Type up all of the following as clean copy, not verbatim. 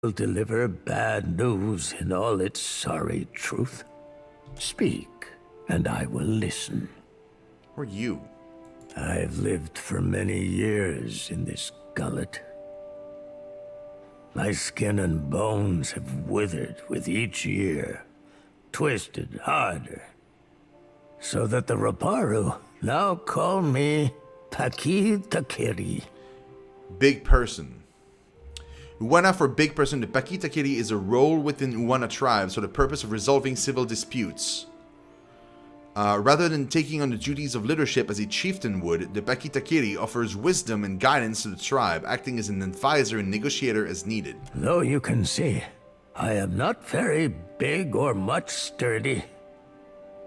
will deliver bad news in all its sorry truth. Speak, and I will listen. Who are you? I've lived for many years in this gullet. My skin and bones have withered with each year, twisted harder, so that the Raparu now call me Pakitakiri. Big person. Uwana for big person, the Pakitakiri is a role within Uwana tribes for the purpose of resolving civil disputes. Rather than taking on the duties of leadership as a chieftain would, the Pakitakiri offers wisdom and guidance to the tribe, acting as an advisor and negotiator as needed. Though you can see, I am not very big or much sturdy.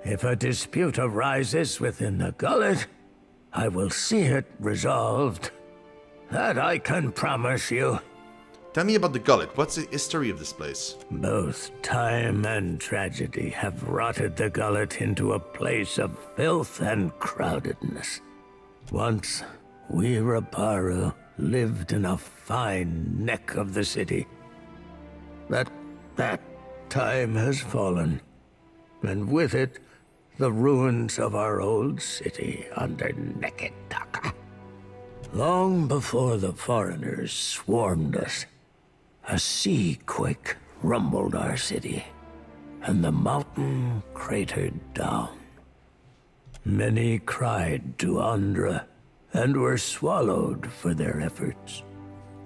If a dispute arises within the gullet, I will see it resolved. That I can promise you. Tell me about the gullet. What's the history of this place? Both time and tragedy have rotted the gullet into a place of filth and crowdedness. Once, we Raparu lived in a fine neck of the city. But that time has fallen, and with it, the ruins of our old city under Neketaka. Long before the foreigners swarmed us, a sea quake rumbled our city, and the mountain cratered down. Many cried to Andra, and were swallowed for their efforts.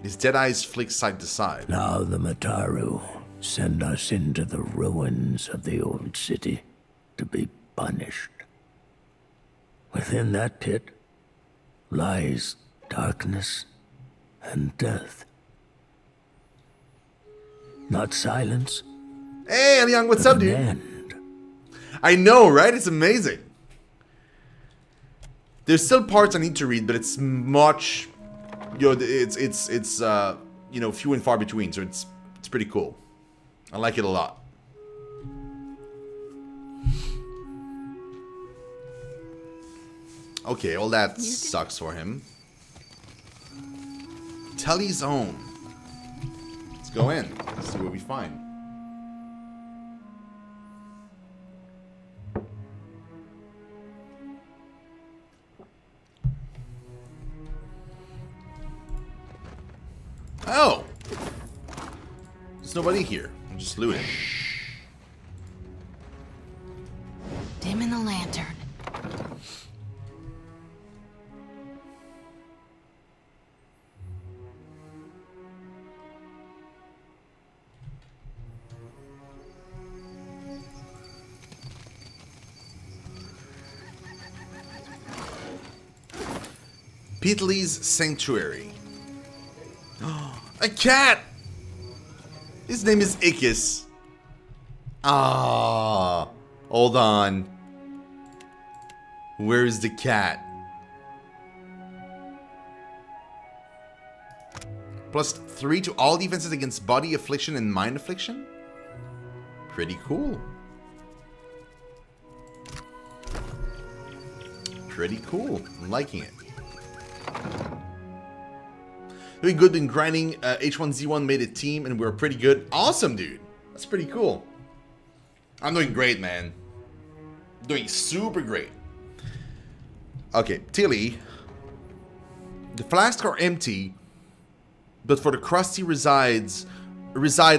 His dead eyes flick side to side. Now the Mataru send us into the ruins of the old city to be punished. Within that pit lies darkness and death. Not silence. Hey, Eliang, what's up, dude? End. I know, right? It's amazing. There's still parts I need to read, but it's much, it's few and far between. So it's pretty cool. I like it a lot. Okay, all that sucks for him. Telly's home. Let's go in. Let's see what we find. Oh! There's nobody here. I'm just looting. Dim in the lantern. Petley's Sanctuary. A cat! His name is Ikis. Ah, hold on. Where's the cat? +3 to all defenses against body affliction and mind affliction? Pretty cool. Pretty cool. I'm liking it. Doing good in grinding. H1Z1 made a team and we're pretty good. Awesome, dude. That's pretty cool. I'm doing great, man. Doing super great. Okay, Tilly. The flasks are empty, but for the crusty reside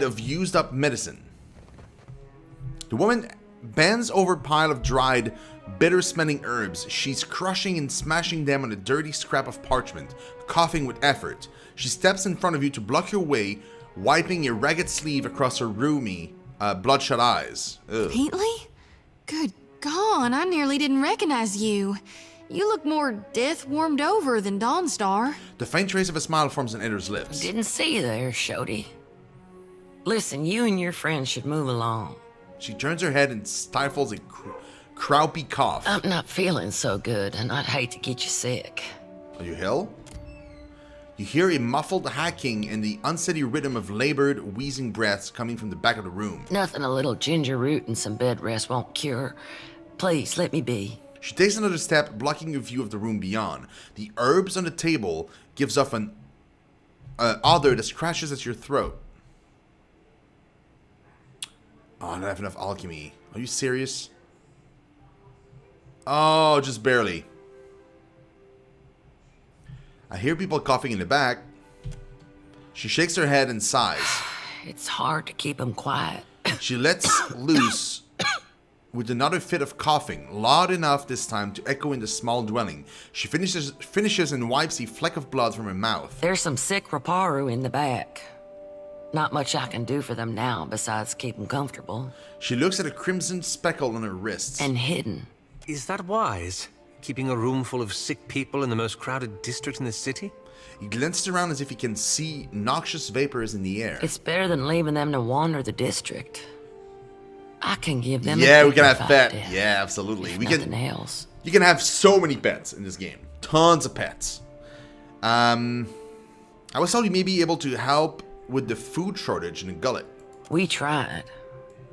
of used up medicine. The woman bends over a pile of dried, bitter-smelling herbs. She's crushing and smashing them on a dirty scrap of parchment, coughing with effort. She steps in front of you to block your way, wiping a ragged sleeve across her roomy, bloodshot eyes. Ugh. Petley? Good God, I nearly didn't recognize you. You look more death-warmed over than Dawnstar. The faint trace of a smile forms on Eddar's lips. Didn't see you there, Shody. Listen, you and your friends should move along. She turns her head and stifles a croupy cough. I'm not feeling so good, and I'd hate to get you sick. Are you ill? You hear a muffled hacking and the unsteady rhythm of labored, wheezing breaths coming from the back of the room. Nothing a little ginger root and some bed rest won't cure. Please, let me be. She takes another step, blocking a view of the room beyond. The herbs on the table gives off an odor that scratches at your throat. Oh, I don't have enough alchemy. Are you serious? Oh, just barely. I hear people coughing in the back. She shakes her head and sighs. It's hard to keep them quiet. She lets loose with another fit of coughing, loud enough this time to echo in the small dwelling. She finishes and wipes a fleck of blood from her mouth. There's some sick Raparu in the back. Not much I can do for them now besides keep them comfortable. She looks at a crimson speckle on her wrists. And hidden. Is that wise? Keeping a room full of sick people in the most crowded district in the city? He glances around as if he can see noxious vapors in the air. It's better than leaving them to wander the district. I can give them Yeah, a we can have dignified pet. death, Yeah, absolutely. if We nothing can. else. You can have so many pets in this game. Tons of pets. I was told you may be able to help with the food shortage in the gullet. We tried,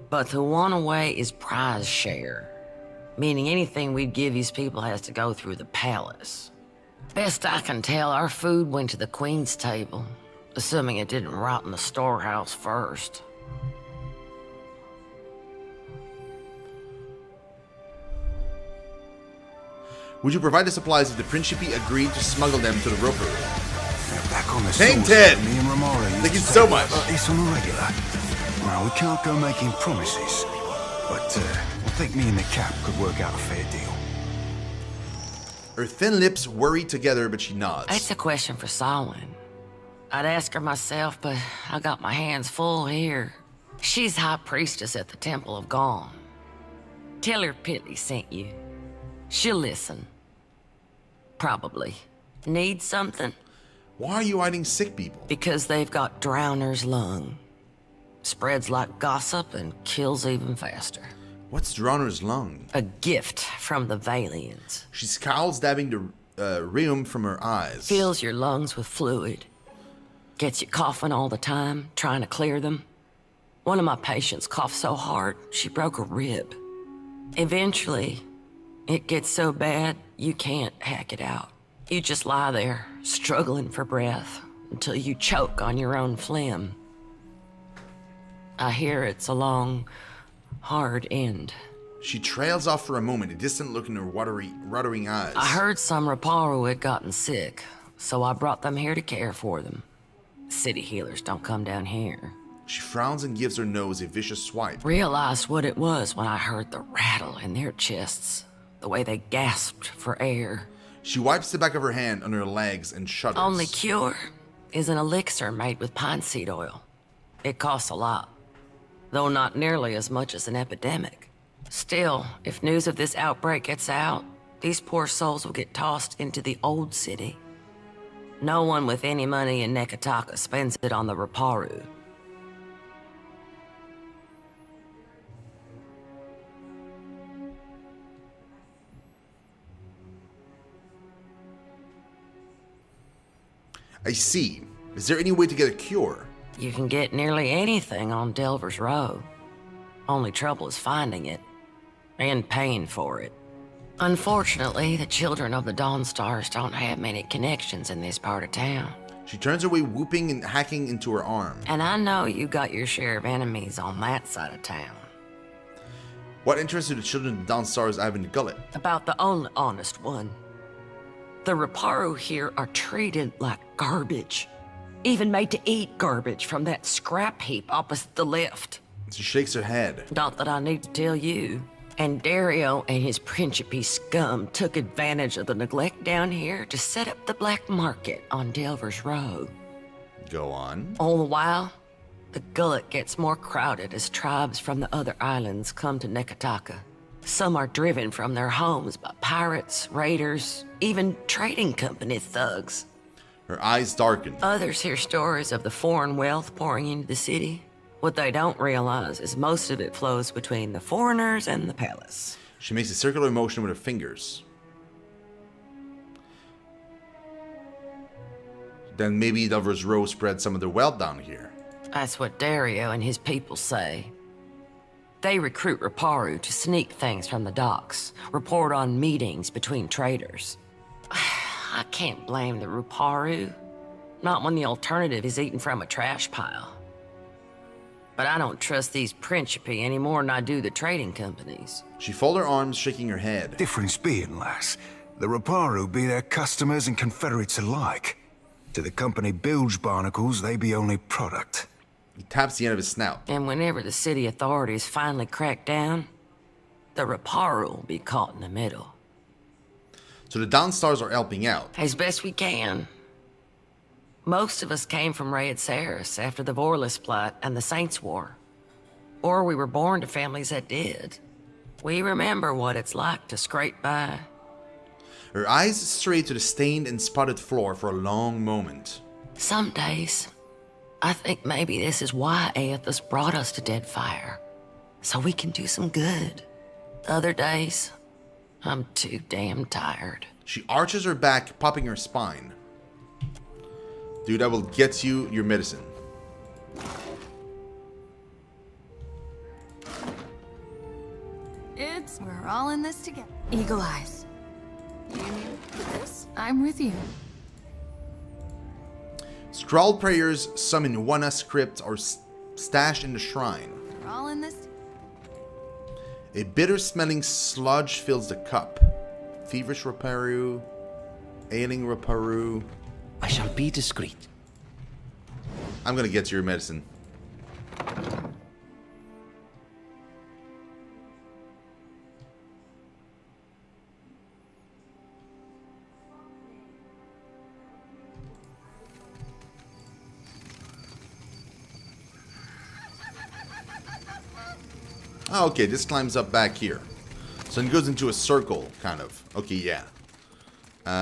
but the one away is prize share, meaning anything we'd give these people has to go through the palace. Best I can tell, our food went to the queen's table, assuming it didn't rot in the storehouse first. Would you provide the supplies if the Principe agreed to smuggle them to the roper room? Now back on the Thank source Ted. that me and Ramara used Thank you to so take much. like this on the regular. Now we can't go making promises, but I think me and the Cap could work out a fair deal. Her thin lips worry together, but she nods. That's a question for Samhain. I'd ask her myself, but I got my hands full here. She's high priestess at the Temple of Gone. Tell her Pitley sent you. She'll listen. Probably. Need something? Why are you hiding sick people? Because they've got Drowner's lung. Spreads like gossip and kills even faster. What's Drowner's lung? A gift from the Valians. She scowls, dabbing the rheum from her eyes. Fills your lungs with fluid. Gets you coughing all the time, trying to clear them. One of my patients coughed so hard, she broke a rib. Eventually, it gets so bad, you can't hack it out. You just lie there, struggling for breath, until you choke on your own phlegm. I hear it's a long, hard end. She trails off for a moment, a distant look in her watering eyes. I heard some Raparu had gotten sick, so I brought them here to care for them. City healers don't come down here. She frowns and gives her nose a vicious swipe. Realized what it was when I heard the rattle in their chests, the way they gasped for air. She wipes the back of her hand on her legs and shudders. Only cure is an elixir made with pine seed oil. It costs a lot, though not nearly as much as an epidemic. Still, if news of this outbreak gets out, these poor souls will get tossed into the old city. No one with any money in Nekataka spends it on the Raparu. I see. Is there any way to get a cure? You can get nearly anything on Delver's Row. Only trouble is finding it, and paying for it. Unfortunately, the children of the Dawnstars don't have many connections in this part of town. She turns away, whooping and hacking into her arm. And I know you got your share of enemies on that side of town. What interest do the children of the Dawnstars have in the gullet? About the only honest one. The Raparu here are treated like garbage. Even made to eat garbage from that scrap heap opposite the lift. She shakes her head. Not that I need to tell you. And Dario and his Principe scum took advantage of the neglect down here to set up the black market on Delver's Row. Go on. All the while, the gullet gets more crowded as tribes from the other islands come to Nekataka. Some are driven from their homes by pirates, raiders, even trading company thugs. Her eyes darken. Others hear stories of the foreign wealth pouring into the city. What they don't realize is most of it flows between the foreigners and the palace. She makes a circular motion with her fingers. Then maybe Delver's Row spread some of their wealth down here. That's what Dario and his people say. They recruit Raparu to sneak things from the docks, report on meetings between traders. I can't blame the Raparu. Not when the alternative is eaten from a trash pile. But I don't trust these Principi any more than I do the trading companies. She folded her arms, shaking her head. Difference being, lass, the Raparu be their customers and confederates alike. To the company bilge barnacles, they be only product. He taps the end of his snout. And whenever the city authorities finally crack down, the Raparu will be caught in the middle. So the Downstars are helping out. As best we can. Most of us came from Raed Saris after the Vorlis Plot and the Saints War. Or we were born to families that did. We remember what it's like to scrape by. Her eyes strayed to the stained and spotted floor for a long moment. Some days, I think maybe this is why Aethys brought us to Deadfire. So we can do some good. Other days, I'm too damn tired. She arches her back, popping her spine. Dude, I will get you your medicine. We're all in this together. Eagle Eyes. You need this? I'm with you. Scrawled prayers, some in Wana script, are stashed in the shrine. We're all in this. A bitter-smelling sludge fills the cup. Feverish Raparu, ailing Raparu. I shall be discreet. I'm gonna get you your medicine. Oh, okay, this climbs up back here. So it goes into a circle, kind of. Okay, yeah.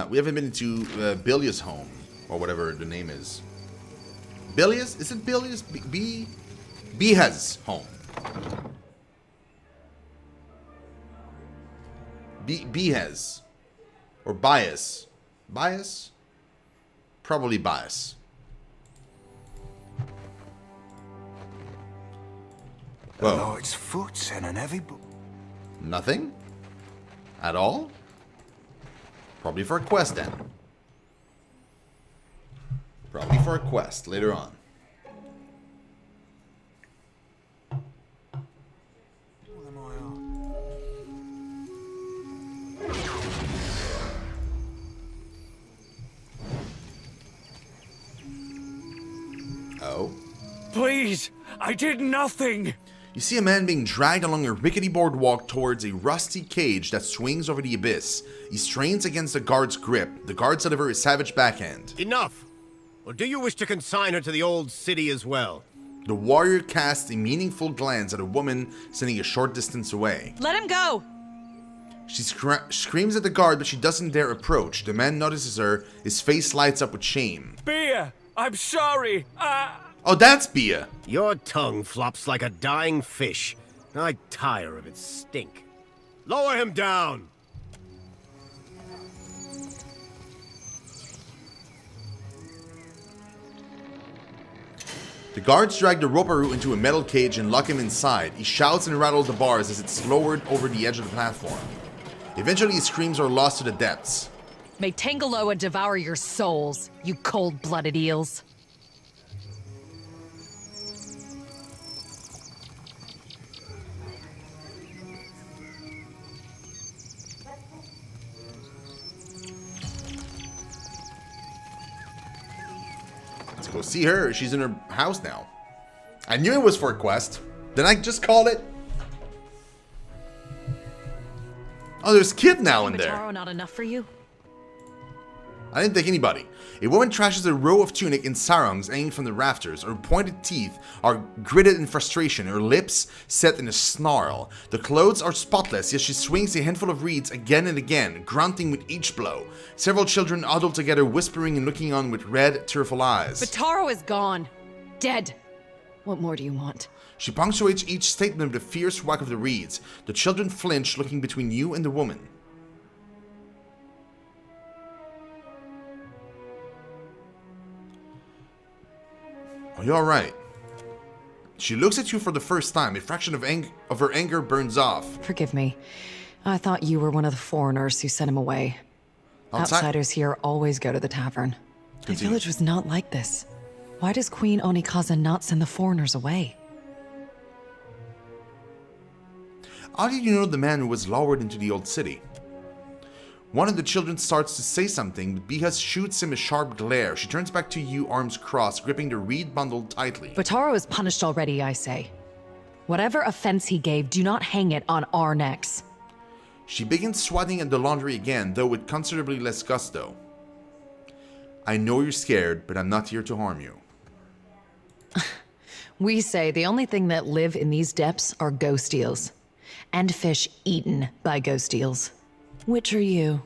We haven't been into Bilia's home, or whatever the name is. Bilia's? Is it Bilia's? Biha's home. Biha's. Or Bias. Bias? Probably Bias. A knight's foot and an heavy Nothing? At all? Probably for a quest then. Probably for a quest later on. Oh? Please, I did nothing. You see a man being dragged along a rickety boardwalk towards a rusty cage that swings over the abyss. He strains against the guard's grip. The guards deliver a savage backhand. Enough! Or do you wish to consign her to the old city as well? The warrior casts a meaningful glance at a woman standing a short distance away. Let him go! She screams at the guard, but she doesn't dare approach. The man notices her. His face lights up with shame. Bia, I'm sorry. Oh, that's Bia. Your tongue flops like a dying fish. I tire of its stink. Lower him down! The guards drag the Roparu into a metal cage and lock him inside. He shouts and rattles the bars as it's lowered over the edge of the platform. Eventually, his screams are lost to the depths. May Tangaloa devour your souls, you cold-blooded eels. Let's go see her. She's in her house now. I knew it was for a quest. Didn't I just call it? Oh, there's Kid now in there. Not enough for you? I didn't take anybody. A woman trashes a row of tunic in sarongs hanging from the rafters. Her pointed teeth are gritted in frustration, her lips set in a snarl. The clothes are spotless, yet she swings a handful of reeds again and again, grunting with each blow. Several children huddle together, whispering and looking on with red, tearful eyes. Bataro is gone. Dead. What more do you want? She punctuates each statement with a fierce whack of the reeds. The children flinch, looking between you and the woman. Are you alright? She looks at you for the first time. A fraction of her anger burns off. Forgive me. I thought you were one of the foreigners who sent him away. Outsiders here always go to the tavern. The village was not like this. Why does Queen Onikaza not send the foreigners away? How did you know the man who was lowered into the old city? One of the children starts to say something, but Biha shoots him a sharp glare. She turns back to you, arms crossed, gripping the reed bundle tightly. Bataro is punished already, I say. Whatever offense he gave, do not hang it on our necks. She begins swatting at the laundry again, though with considerably less gusto. I know you're scared, but I'm not here to harm you. We say the only thing that live in these depths are ghost eels. And fish eaten by ghost eels. Which are you?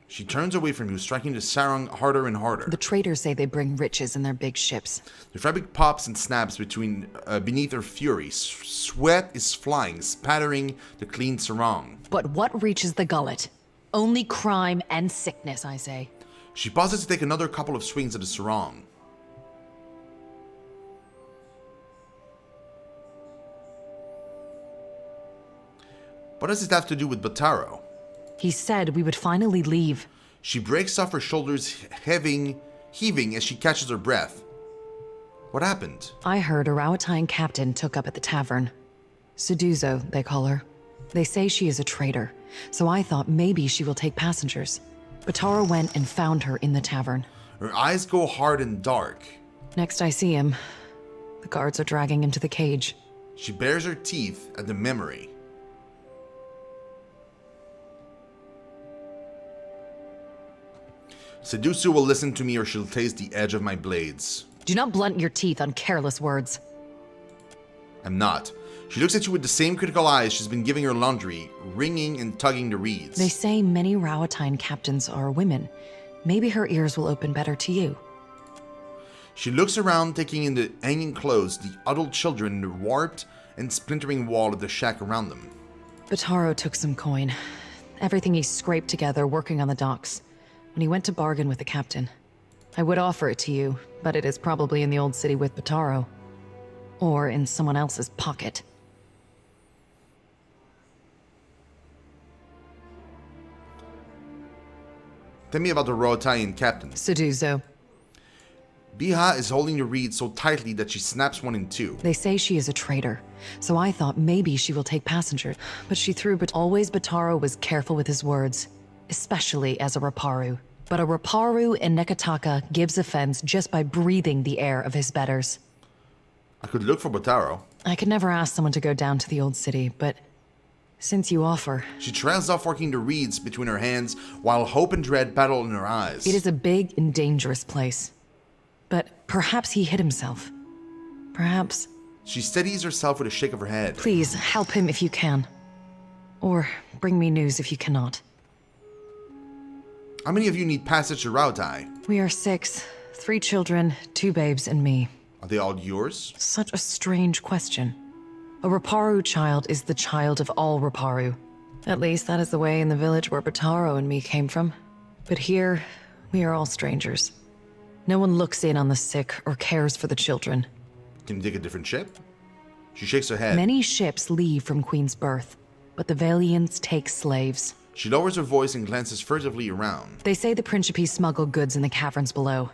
She turns away from you, striking the sarong harder and harder. The traders say they bring riches in their big ships. The fabric pops and snaps beneath her fury. Sweat is flying, spattering the clean sarong. But what reaches the gullet? Only crime and sickness, I say. She pauses to take another couple of swings at the sarong. What does it have to do with Bataro? He said we would finally leave. She breaks off her shoulders, heaving as she catches her breath. What happened? I heard a Rawatine captain took up at the tavern. Suduzo, they call her. They say she is a traitor, so I thought maybe she will take passengers. Bataro went and found her in the tavern. Her eyes go hard and dark. Next I see him, the guards are dragging him to the cage. She bares her teeth at the memory. Sedusu will listen to me or she'll taste the edge of my blades. Do not blunt your teeth on careless words. I'm not. She looks at you with the same critical eyes she's been giving her laundry, wringing and tugging the reeds. They say many Rawatine captains are women. Maybe her ears will open better to you. She looks around, taking in the hanging clothes, the adult children, and the warped and splintering wall of the shack around them. Bataro took some coin. Everything he scraped together working on the docks. When he went to bargain with the captain. I would offer it to you, but it is probably in the old city with Bataro. Or in someone else's pocket. Tell me about the Rawatine captain. Suduzo. Biha is holding the reed so tightly that she snaps one in two. They say she is a traitor, so I thought maybe she will take passengers. But she threw, but always Bataro was careful with his words. Especially as a Raparu. But a Raparu in Nekataka gives offense just by breathing the air of his betters. I could look for Bataro. I could never ask someone to go down to the old city, but since you offer... She trails off working the reeds between her hands while hope and dread battle in her eyes. It is a big and dangerous place. But perhaps he hid himself. Perhaps... She steadies herself with a shake of her head. Please, help him if you can. Or bring me news if you cannot. How many of you need passage to Rautai? We are 6. 3 children, 2 babes, and me. Are they all yours? Such a strange question. A Raparu child is the child of all Raparu. At least that is the way in the village where Bataro and me came from. But here, we are all strangers. No one looks in on the sick or cares for the children. Can you take a different ship? She shakes her head. Many ships leave from Queen's Birth, but the Valiants take slaves. She lowers her voice and glances furtively around. They say the Principe smuggle goods in the caverns below,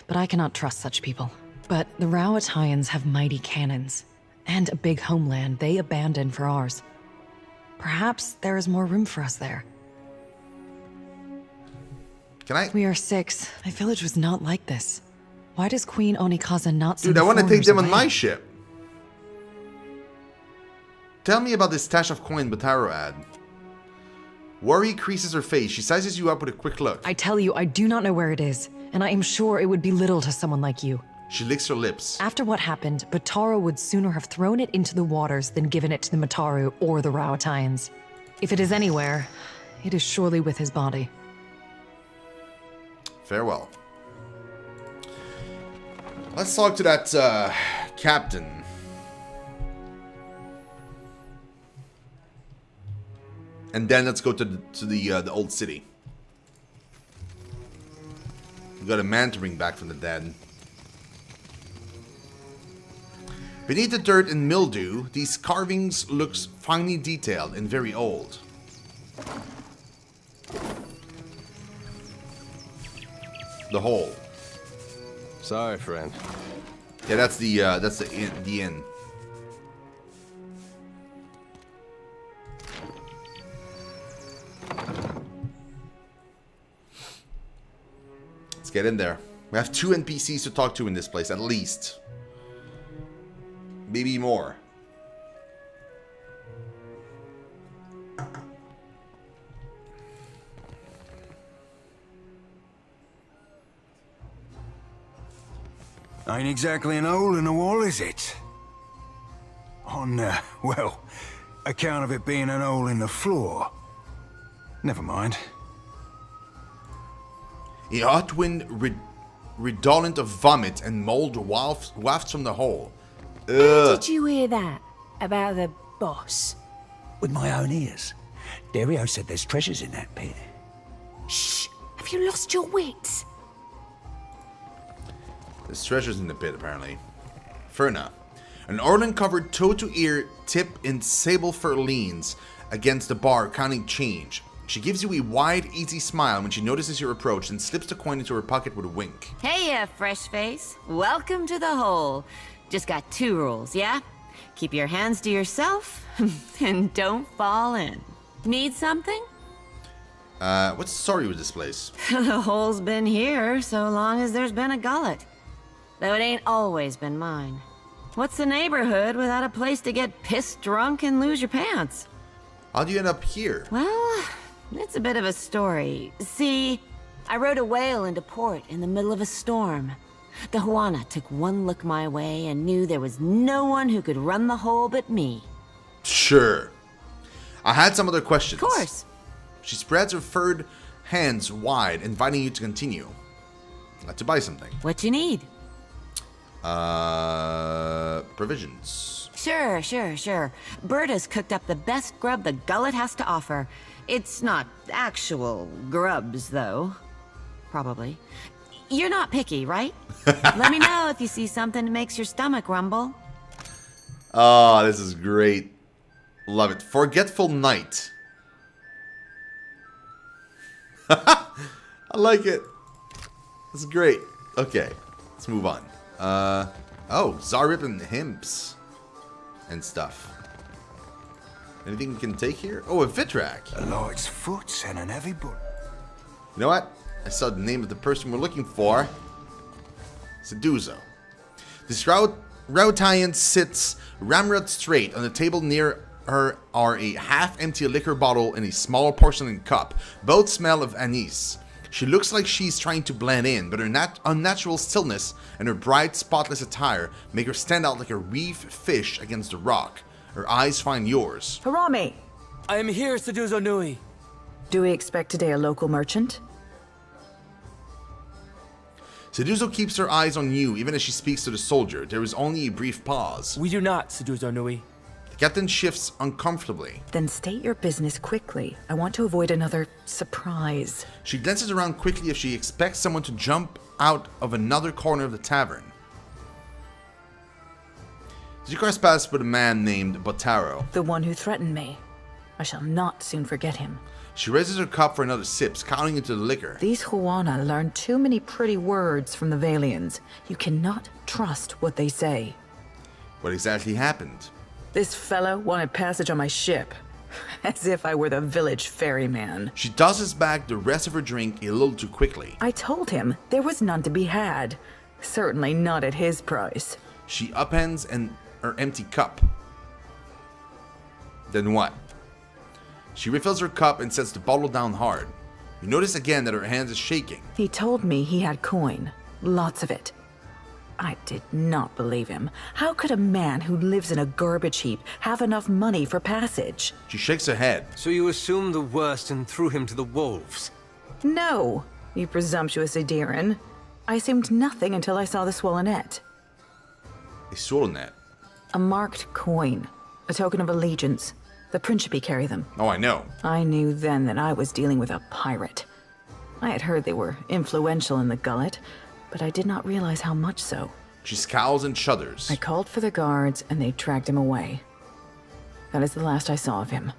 but I cannot trust such people. But the Rawatines have mighty cannons, and a big homeland they abandoned for ours. Perhaps there is more room for us there. Can I? We are 6. My village was not like this. Why does Queen Onikaza not send Dude, I want to take them on away? my ship. Tell me about this stash of coin Bataro had. Worry creases her face. She sizes you up with a quick look. I tell you, I do not know where it is, and I am sure it would be little to someone like you. She licks her lips. After what happened, Bataro would sooner have thrown it into the waters than given it to the Mataru or the Rawatines. If it is anywhere, it is surely with his body. Farewell. Let's talk to that captain. And then let's go to the old city. We got a man to bring back from the dead. Beneath the dirt and mildew, these carvings look finely detailed and very old. The hole. Sorry, friend. Yeah, that's the inn. get in there. We have 2 NPCs to talk to in this place, at least. Maybe more. Ain't exactly an hole in the wall, is it? On, well, account of it being an hole in the floor. Never mind. A hot wind redolent of vomit and mold wafts from the hole. How did you hear that? About the boss? With my own ears. Dario said there's treasures in that pit. Shh! Have you lost your wits? There's treasures in the pit, apparently. Ferna. An Orlan-covered toe-to-ear tip in sable fur leans against the bar, counting change. She gives you a wide, easy smile when she notices your approach and slips the coin into her pocket with a wink. Hey, fresh face. Welcome to the hole. Just got 2 rules, yeah? Keep your hands to yourself, and don't fall in. Need something? What's the story with this place? The hole's been here so long as there's been a gullet. Though it ain't always been mine. What's the neighborhood without a place to get pissed drunk and lose your pants? How'd you end up here? Well, it's a bit of a story. See, I rode a whale into port in the middle of a storm. The Juana took one look my way and knew there was no one who could run the hole but me. Sure. I had some other questions. Of course. She spreads her furred hands wide, inviting you to continue. To buy something. What you need? Provisions. Sure. Berta's cooked up the best grub the gullet has to offer. It's not actual grubs, though. Probably. You're not picky, right? Let me know if you see something that makes your stomach rumble. Oh, this is great. Love it. Forgetful Night. I like it. This is great. Okay, let's move on. Oh, Zarrip and Himps and stuff. Anything we can take here? Oh, a Vitrak. A light's foot and an heavy boot. You know what? I saw the name of the person we're looking for. Seduzo. This Rautian sits ramrod straight. On the table near her are a half-empty liquor bottle and a smaller porcelain cup. Both smell of anise. She looks like she's trying to blend in, but her unnatural stillness and her bright, spotless attire make her stand out like a reef fish against the rock. Her eyes find yours. Harami! I am here, Seduzo Nui. Do we expect today a local merchant? Seduzo keeps her eyes on you, even as she speaks to the soldier. There is only a brief pause. We do not, Seduzo Nui. The captain shifts uncomfortably. Then state your business quickly. I want to avoid another surprise. She glances around quickly if she expects someone to jump out of another corner of the tavern. Did you cross paths with a man named Botaro? The one who threatened me. I shall not soon forget him. She raises her cup for another sip, counting into the liquor. These Juana learned too many pretty words from the Valians. You cannot trust what they say. What exactly happened? This fellow wanted passage on my ship. As if I were the village ferryman. She tosses back the rest of her drink a little too quickly. I told him there was none to be had. Certainly not at his price. She upends her empty cup. Then what? She refills her cup and sets the bottle down hard. You notice again that her hand is shaking. He told me he had coin. Lots of it. I did not believe him. How could a man who lives in a garbage heap have enough money for passage? She shakes her head. So you assumed the worst and threw him to the wolves? No, you presumptuous Adiran. I assumed nothing until I saw the swollenet. A swollenet? A marked coin. A token of allegiance. The Principi carry them. Oh, I know. I knew then that I was dealing with a pirate. I had heard they were influential in the Gullet, but I did not realize how much so. She scowls and shudders. I called for the guards, and they dragged him away. That is the last I saw of him.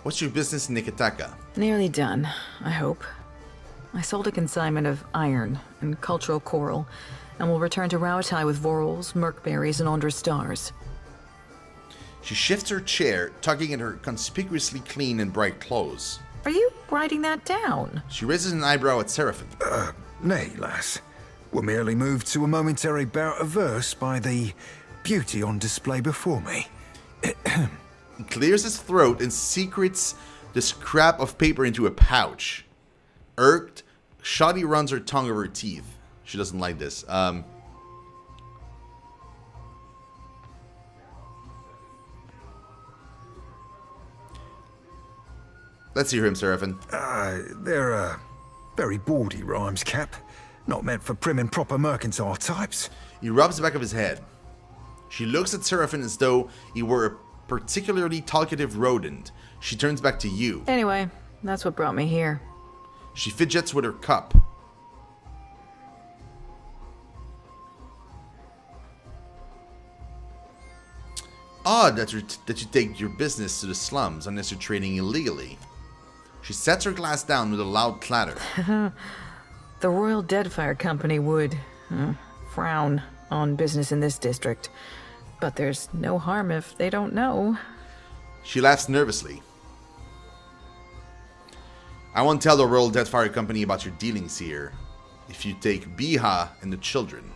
What's your business in Nikitaka? Nearly done, I hope. I sold a consignment of iron and cultural coral, and will return to Rauatai with vorals, merkberries, and Andra stars. She shifts her chair, tugging at her conspicuously clean and bright clothes. Are you writing that down? She raises an eyebrow at Seraphim. Nay, lass. We're merely moved to a momentary bout of verse by the beauty on display before me. He clears his throat and secretes the scrap of paper into a pouch. Irked, Shoddy runs her tongue over her teeth. She doesn't like this. Let's hear him, Seraphim. They're very bawdy rhymes, Cap. Not meant for prim and proper mercantile types. He rubs the back of his head. She looks at Seraphim as though he were a particularly talkative rodent. She turns back to you. Anyway, that's what brought me here. She fidgets with her cup. Odd that you take your business to the slums unless you're trading illegally. She sets her glass down with a loud clatter. The Royal Deadfire Company would frown on business in this district. But there's no harm if they don't know. She laughs nervously. I won't tell the Royal Deadfire Company about your dealings here, if you take Biha and the children.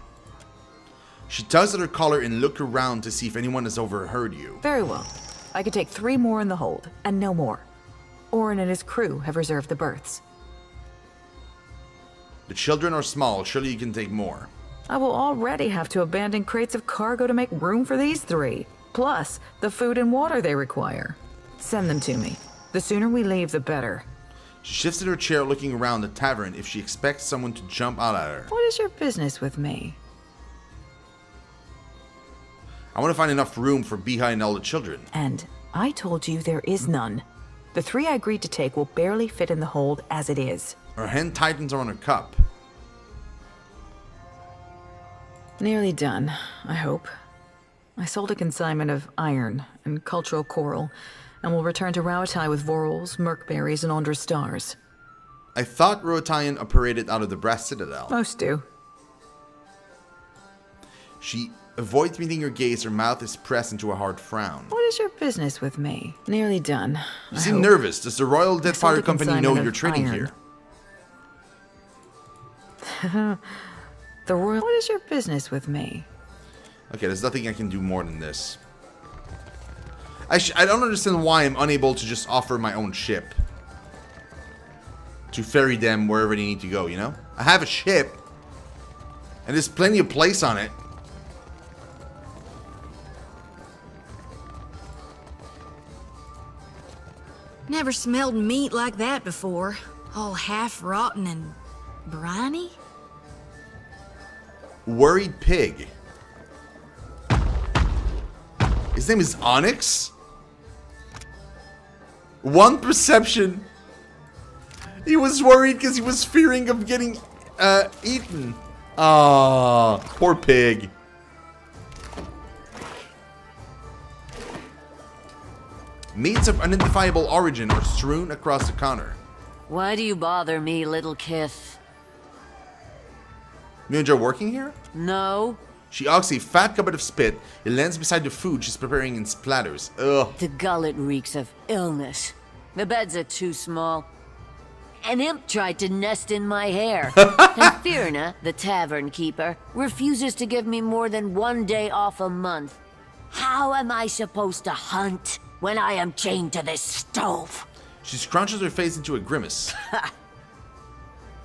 She tugs at her collar and looks around to see if anyone has overheard you. Very well. I could take 3 more in the hold, and no more. Orin and his crew have reserved the berths. The children are small, surely you can take more. I will already have to abandon crates of cargo to make room for these 3, plus the food and water they require. Send them to me. The sooner we leave, the better. She shifts in her chair looking around the tavern if she expects someone to jump out at her. What is your business with me? I want to find enough room for Biha and all the children. And I told you there is none. The 3 I agreed to take will barely fit in the hold as it is. Her hand tightens around her cup. Nearly done, I hope. I sold a consignment of iron and cultural coral, and will return to Rauatai with Vorals, Merkberries, and Ondra stars. I thought Rotayan operated out of the Brass Citadel. Most do. She avoids meeting your gaze, her mouth is pressed into a hard frown. What is your business with me? Nearly done. You seem nervous. Does the Royal Deadfire Company know you're trading iron. here? The Royal... What is your business with me? Okay, there's nothing I can do more than this. I don't understand why I'm unable to just offer my own ship. To ferry them wherever they need to go, you know? I have a ship. And there's plenty of place on it. Never smelled meat like that before. All half rotten and briny. Worried pig. His name is Onyx? 1 perception. He was worried because he was fearing of getting eaten. Ah, poor pig. Meats of unidentifiable origin are strewn across the counter. Why do you bother me, little kith? You enjoy working here? No. She ogs a fat cupboard of spit. It lands beside the food she's preparing and splatters. Ugh. The gullet reeks of illness. The beds are too small. An imp tried to nest in my hair. And Firna, the tavern keeper, refuses to give me more than 1 day off a month. How am I supposed to hunt when I am chained to this stove? She scrunches her face into a grimace.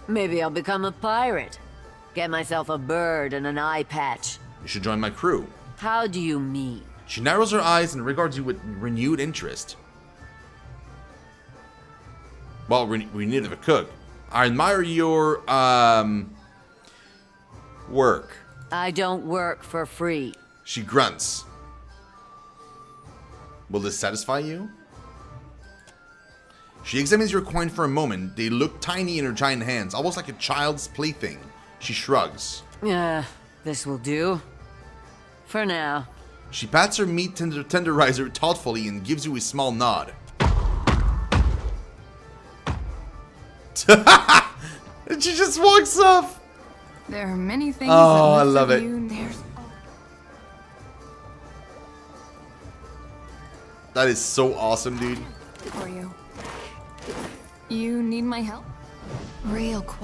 Maybe I'll become a pirate. Get myself a bird and an eye patch. You should join my crew. How do you mean? She narrows her eyes and regards you with renewed interest. Well, we need a cook. I admire your, work. I don't work for free. She grunts. Will this satisfy you? She examines your coin for a moment. They look tiny in her giant hands, almost like a child's plaything. She shrugs. This will do. For now. She pats her meat tenderizer thoughtfully and gives you a small nod. And she just walks off. There are many things Oh, I that love it. That is so awesome, dude. For you. You need my help? Real quiet.